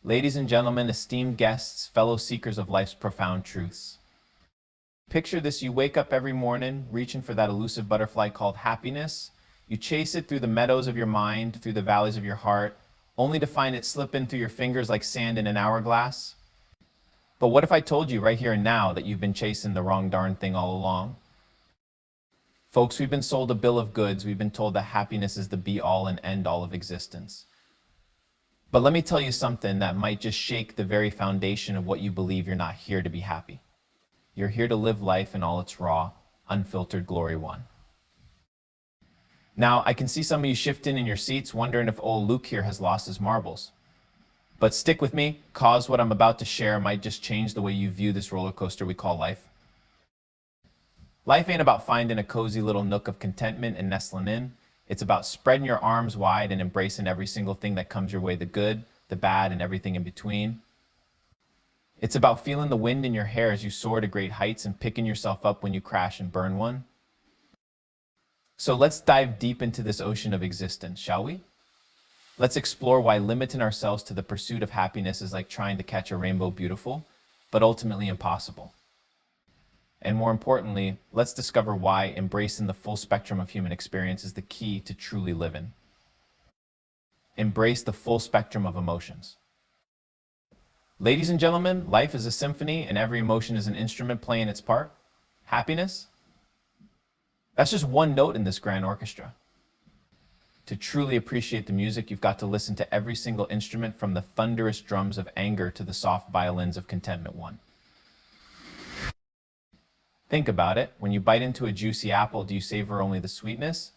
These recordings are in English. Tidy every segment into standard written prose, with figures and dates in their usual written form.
Ladies and gentlemen, esteemed guests, fellow seekers of life's profound truths. Picture this: you wake up every morning reaching for that elusive butterfly called happiness. You chase it through the meadows of your mind, through the valleys of your heart, only to find it slip in through your fingers like sand in an hourglass. But what if I told you right here and now that you've been chasing the wrong darn thing all along? Folks, we've been sold a bill of goods. We've been told that happiness is the be-all and end-all of existence. But let me tell you something that might just shake the very foundation of what you believe. You're not here to be happy. You're here to live life in all its raw, unfiltered glory one. Now, I can see some of you shifting in your seats, wondering if old Luke here has lost his marbles. But stick with me, cause what I'm about to share might just change the way you view this roller coaster we call life. Life ain't about finding a cozy little nook of contentment and nestling in. It's about spreading your arms wide and embracing every single thing that comes your way, the good, the bad, and everything in between. It's about feeling the wind in your hair as you soar to great heights and picking yourself up when you crash and burn one. So let's dive deep into this ocean of existence, shall we? Let's explore why limiting ourselves to the pursuit of happiness is like trying to catch a rainbow beautiful, but ultimately impossible. And more importantly, let's discover why embracing the full spectrum of human experience is the key to truly living. Embrace the full spectrum of emotions. Ladies and gentlemen, life is a symphony and every emotion is an instrument playing its part. Happiness? That's just one note in this grand orchestra. To truly appreciate the music, you've got to listen to every single instrument, from the thunderous drums of anger to the soft violins of contentment one. Think about it. When you bite into a juicy apple, do you savor only the sweetness?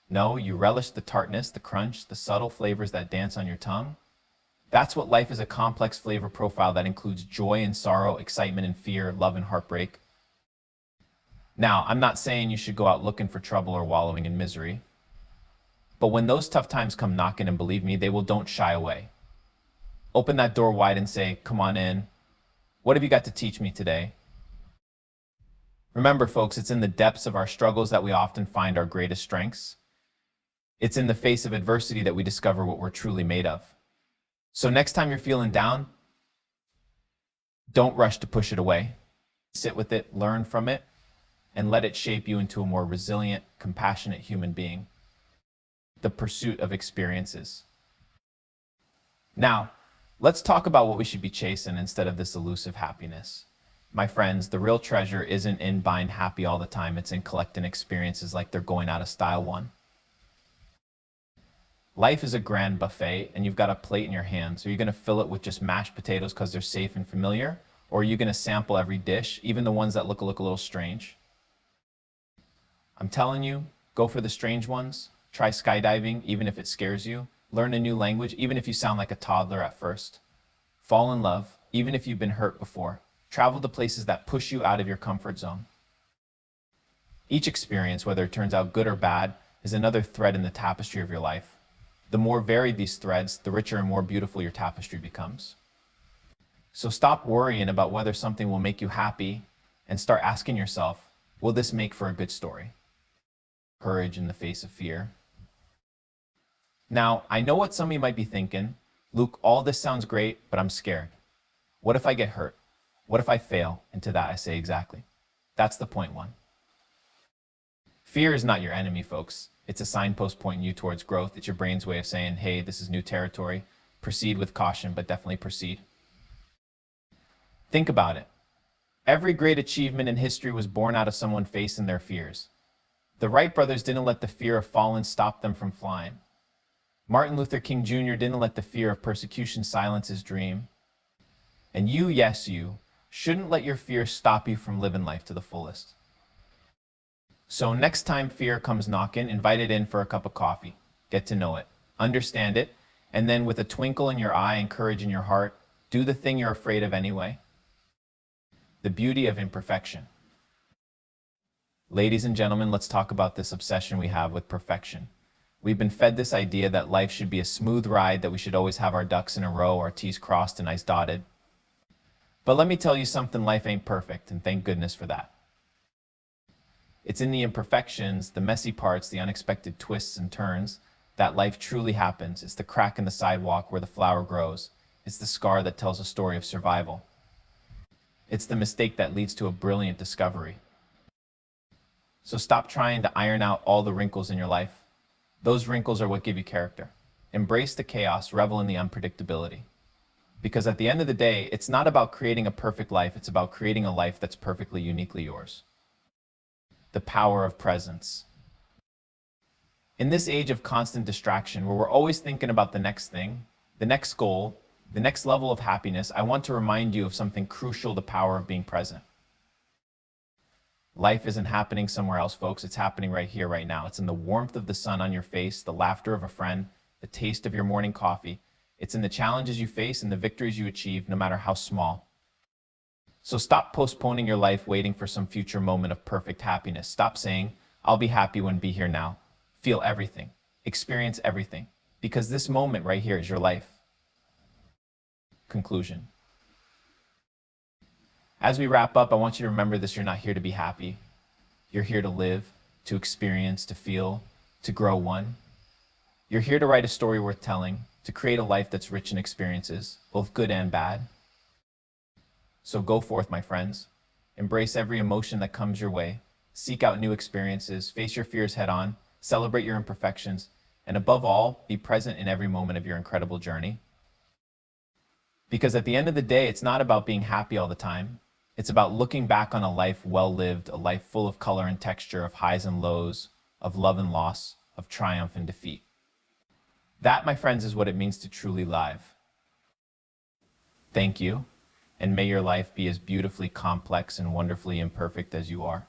No, you relish the tartness, the crunch, the subtle flavors that dance on your tongue. That's what life is: a complex flavor profile that includes joy and sorrow, excitement and fear, love and heartbreak. Now, I'm not saying you should go out looking for trouble or wallowing in misery. But when those tough times come knocking, and believe me, don't shy away. Open that door wide and say, "Come on in. What have you got to teach me today?" Remember, folks, it's in the depths of our struggles that we often find our greatest strengths. It's in the face of adversity that we discover what we're truly made of. So next time you're feeling down, don't rush to push it away. Sit with it, learn from it, and let it shape you into a more resilient, compassionate human being. The pursuit of experiences. Now, let's talk about what we should be chasing instead of this elusive happiness. My friends, the real treasure isn't in buying happy all the time. It's in collecting experiences like they're going out of style one. Life is a grand buffet, and you've got a plate in your hand. So you're going to fill it with just mashed potatoes because they're safe and familiar, or are you going to sample every dish, even the ones that look a little strange? I'm telling you, go for the strange ones. Try skydiving, even if it scares you. Learn a new language, even if you sound like a toddler at first. Fall in love, even if you've been hurt before. Travel to places that push you out of your comfort zone. Each experience, whether it turns out good or bad, is another thread in the tapestry of your life. The more varied these threads, the richer and more beautiful your tapestry becomes. So stop worrying about whether something will make you happy and start asking yourself, will this make for a good story? Courage in the face of fear. Now, I know what some of you might be thinking. Luke, all this sounds great, but I'm scared. What if I get hurt? What if I fail? And to that I say exactly. That's the point one. Fear is not your enemy, folks. It's a signpost pointing you towards growth. It's your brain's way of saying, hey, this is new territory. Proceed with caution, but definitely proceed. Think about it. Every great achievement in history was born out of someone facing their fears. The Wright brothers didn't let the fear of falling stop them from flying. Martin Luther King Jr. didn't let the fear of persecution silence his dream. And you, yes, you, shouldn't let your fear stop you from living life to the fullest. So next time fear comes knocking, invite it in for a cup of coffee. Get to know it, understand it, and then with a twinkle in your eye and courage in your heart, do the thing you're afraid of anyway. The beauty of imperfection. Ladies and gentlemen, let's talk about this obsession we have with perfection. We've been fed this idea that life should be a smooth ride, that we should always have our ducks in a row, our T's crossed and I's dotted. But let me tell you something, life ain't perfect, and thank goodness for that. It's in the imperfections, the messy parts, the unexpected twists and turns, that life truly happens. It's the crack in the sidewalk where the flower grows. It's the scar that tells a story of survival. It's the mistake that leads to a brilliant discovery. So stop trying to iron out all the wrinkles in your life. Those wrinkles are what give you character. Embrace the chaos, revel in the unpredictability. Because at the end of the day, it's not about creating a perfect life, it's about creating a life that's perfectly, uniquely yours. The power of presence. In this age of constant distraction, where we're always thinking about the next thing, the next goal, the next level of happiness, I want to remind you of something crucial: the power of being present. Life isn't happening somewhere else, folks. It's happening right here, right now. It's in the warmth of the sun on your face, the laughter of a friend, the taste of your morning coffee. It's in the challenges you face and the victories you achieve, no matter how small. So stop postponing your life waiting for some future moment of perfect happiness. Stop saying, I'll be happy when be here now. Feel everything. Experience everything. Because this moment right here is your life. Conclusion. As we wrap up, I want you to remember this: you're not here to be happy. You're here to live, to experience, to feel, to grow one. You're here to write a story worth telling, to create a life that's rich in experiences, both good and bad. So go forth, my friends. Embrace every emotion that comes your way. Seek out new experiences, face your fears head on, celebrate your imperfections, and above all, be present in every moment of your incredible journey. Because at the end of the day, it's not about being happy all the time. It's about looking back on a life well lived, a life full of color and texture, of highs and lows, of love and loss, of triumph and defeat. That, my friends, is what it means to truly live. Thank you, and may your life be as beautifully complex and wonderfully imperfect as you are.